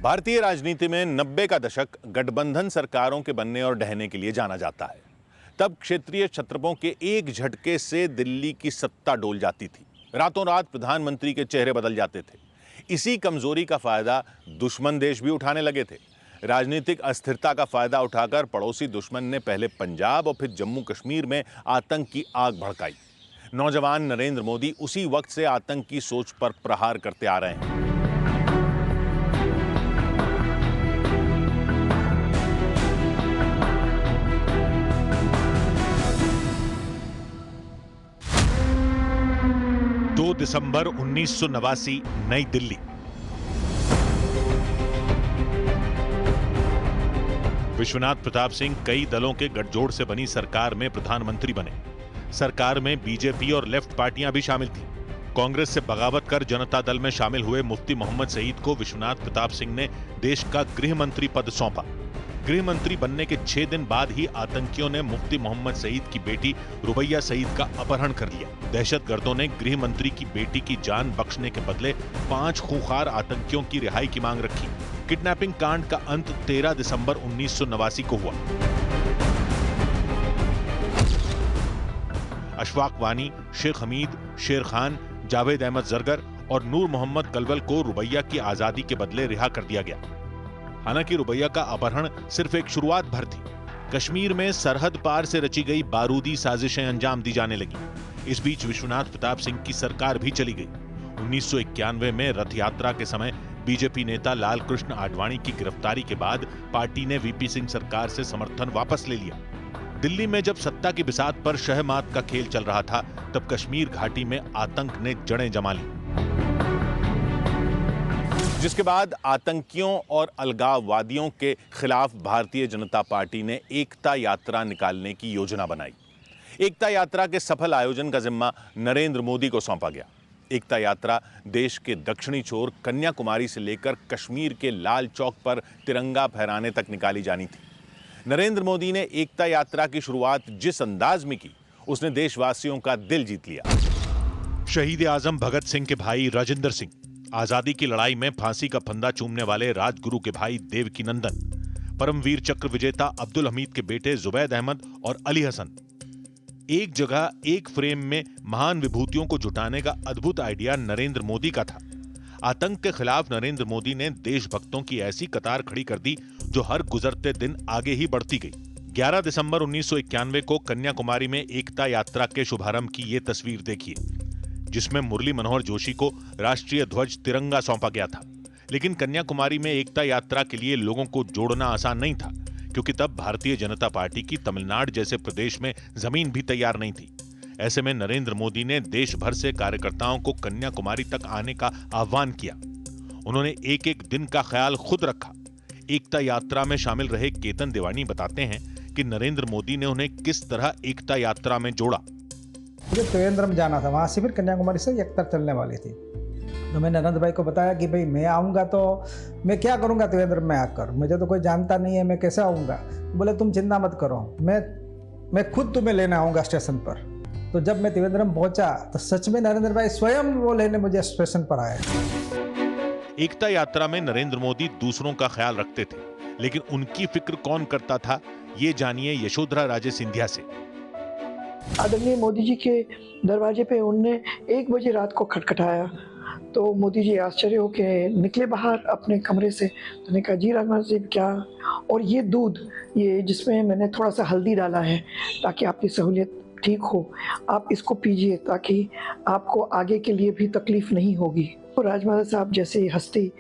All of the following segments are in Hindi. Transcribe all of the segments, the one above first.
भारतीय राजनीति में 90 का दशक गठबंधन सरकारों के बनने और ढहने के लिए जाना जाता है। तब क्षेत्रीय छत्रपों के एक झटके से दिल्ली की सत्ता डोल जाती थी। रातों रात प्रधानमंत्री के चेहरे बदल जाते थे। इसी कमजोरी का फायदा दुश्मन देश भी उठाने लगे थे। राजनीतिक अस्थिरता का फायदा उठाकर पड़ोसी दुश्मन ने पहले पंजाब और फिर जम्मू कश्मीर में आतंक की आग भड़काई। नौजवान नरेंद्र मोदी उसी वक्त से आतंक की सोच पर प्रहार करते आ रहे हैं। दिसंबर 1989, नई दिल्ली। विश्वनाथ प्रताप सिंह कई दलों के गठजोड़ से बनी सरकार में प्रधानमंत्री बने। सरकार में बीजेपी और लेफ्ट पार्टियां भी शामिल थीं। कांग्रेस से बगावत कर जनता दल में शामिल हुए मुफ्ती मोहम्मद सईद को विश्वनाथ प्रताप सिंह ने देश का गृह मंत्री पद सौंपा। गृह मंत्री बनने के 6 दिन बाद ही आतंकियों ने मुफ्ती मोहम्मद सईद की बेटी रुबैया सईद का अपहरण कर लिया। दहशतगर्दों ने गृह मंत्री की बेटी की जान बख्शने के बदले 5 खूंखार आतंकियों की रिहाई की मांग रखी। किडनैपिंग कांड का अंत 13 दिसंबर 1989 को हुआ। अशफाक वानी, शेख हमीद, शेर खान, जावेद अहमद जरगर और नूर मोहम्मद कलवल को रुबैया की आजादी के बदले रिहा कर दिया गया। हालांकि रुबैया का अपहरण सिर्फ एक शुरुआत भर थी। कश्मीर में सरहद पार से रची गई बारूदी साजिशें अंजाम दी जाने लगी। इस बीच विश्वनाथ प्रताप सिंह की सरकार भी चली गई। 1991 में रथ यात्रा के समय बीजेपी नेता लाल कृष्ण आडवाणी की गिरफ्तारी के बाद पार्टी ने वीपी सिंह सरकार से समर्थन वापस ले लिया। दिल्ली में जब सत्ता की बिसात पर शहमात का खेल चल रहा था, तब कश्मीर घाटी में आतंक ने जड़ें जमा ली, जिसके बाद आतंकियों और अलगाववादियों के खिलाफ भारतीय जनता पार्टी ने एकता यात्रा निकालने की योजना बनाई। एकता यात्रा के सफल आयोजन का जिम्मा नरेंद्र मोदी को सौंपा गया। एकता यात्रा देश के दक्षिणी छोर कन्याकुमारी से लेकर कश्मीर के लाल चौक पर तिरंगा फहराने तक निकाली जानी थी। नरेंद्र मोदी ने एकता यात्रा की शुरुआत जिस अंदाज में की, उसने देशवासियों का दिल जीत लिया। शहीद आजम भगत सिंह के भाई राजेंद्र सिंह, आजादी की लड़ाई में फांसी का फंदा चूमने वाले राजगुरु के भाई देवकी नंदन, परमवीर चक्र विजेता अब्दुल हमीद के बेटे जुबैद अहमद और अली हसन, एक जगह एक फ्रेम में महान विभूतियों को जुटाने का अद्भुत आइडिया नरेंद्र मोदी का था। आतंक के खिलाफ नरेंद्र मोदी ने देशभक्तों की ऐसी कतार खड़ी कर दी जो हर गुजरते दिन आगे ही बढ़ती गई। 11 दिसंबर 1991 को कन्याकुमारी में एकता यात्रा के शुभारंभ की ये तस्वीर देखिए, जिसमें मुरली मनोहर जोशी को राष्ट्रीय ध्वज तिरंगा सौंपा गया था। लेकिन कन्याकुमारी में एकता यात्रा के लिए लोगों को जोड़ना आसान नहीं था, क्योंकि तब भारतीय जनता पार्टी की तमिलनाडु जैसे प्रदेश में जमीन भी तैयार नहीं थी। ऐसे में नरेंद्र मोदी ने देश भर से कार्यकर्ताओं को कन्याकुमारी तक आने का आह्वान किया। उन्होंने एक एक दिन का ख्याल खुद रखा। एकता यात्रा में शामिल रहे केतन देवानी बताते हैं कि नरेंद्र मोदी ने उन्हें किस तरह एकता यात्रा में जोड़ा। मुझे त्रिवेंद्रम में जाना था, वहाँ से फिर कन्याकुमारी से एकता चलने वाली थी। तो मैंने नरेंद्र भाई को बताया कि भाई मैं आऊँगा तो मैं क्या करूँगा त्रिवेंद्रम में आकर, मुझे तो कोई जानता नहीं है, मैं कैसे आऊँगा। बोले तुम चिंता मत करो, मैं खुद तुम्हें लेने आऊँगा स्टेशन पर। तो जब मैं त्रिवेंद्रम पहुँचा तो सच में नरेंद्र भाई स्वयं वो लेने मुझे स्टेशन पर आए। एकता यात्रा में नरेंद्र मोदी दूसरों का ख्याल रखते थे, लेकिन उनकी फिक्र कौन करता था, ये जानिए यशोधरा राजे सिंधिया से। आदरणीय मोदी जी के दरवाजे पे उनने 1 बजे रात को खटखटाया, तो मोदी जी आश्चर्य होके निकले बाहर अपने कमरे से। तो उन्होंने कहा जी राजनाथ जी क्या, और ये दूध, ये जिसमें मैंने थोड़ा सा हल्दी डाला है ताकि आपकी सहूलियत ठीक हो, आप इसको पीजिए ताकि आपको आगे के लिए भी तकलीफ नहीं होगी। तो राजमाता साहब जैसे हस्ती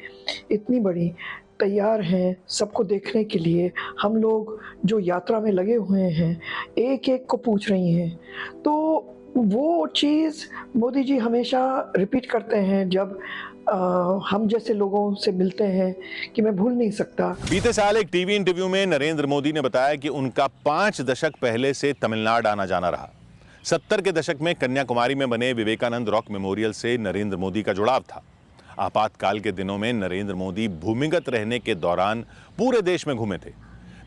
इतनी बड़ी तैयार हैं सबको देखने के लिए। हम लोग जो यात्रा में लगे हुए हैं एक एक को पूछ रही हैं। तो वो चीज़ मोदी जी हमेशा रिपीट करते हैं जब हम जैसे लोगों से मिलते हैं कि मैं भूल नहीं सकता। बीते साल एक टीवी इंटरव्यू में नरेंद्र मोदी ने बताया कि उनका 5 दशक पहले से तमिलनाडु आना जाना रहा। 70 के दशक में कन्याकुमारी में बने विवेकानंद रॉक मेमोरियल से नरेंद्र मोदी का जुड़ाव था। आपातकाल के दिनों में नरेंद्र मोदी भूमिगत रहने के दौरान पूरे देश में घूमे थे,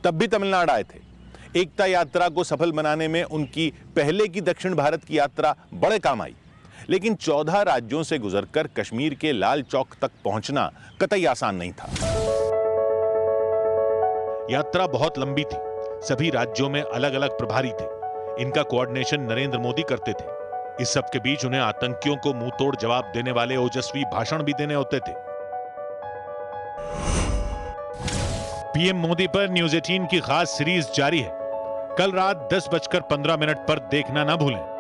तब भी तमिलनाडु आए थे। एकता यात्रा को सफल बनाने में उनकी पहले की दक्षिण भारत की यात्रा बड़े काम आई। लेकिन 14 राज्यों से गुजरकर कश्मीर के लाल चौक तक पहुंचना कतई आसान नहीं था। यात्रा बहुत लंबी थी। सभी राज्यों में अलग अलग प्रभारी थे। इनका कोऑर्डिनेशन नरेंद्र मोदी करते थे। इस सब के बीच उन्हें आतंकियों को मुंह तोड़ जवाब देने वाले ओजस्वी भाषण भी देने होते थे। पीएम मोदी पर न्यूज 18 की खास सीरीज जारी है। कल रात 10:15 पर देखना ना भूलें।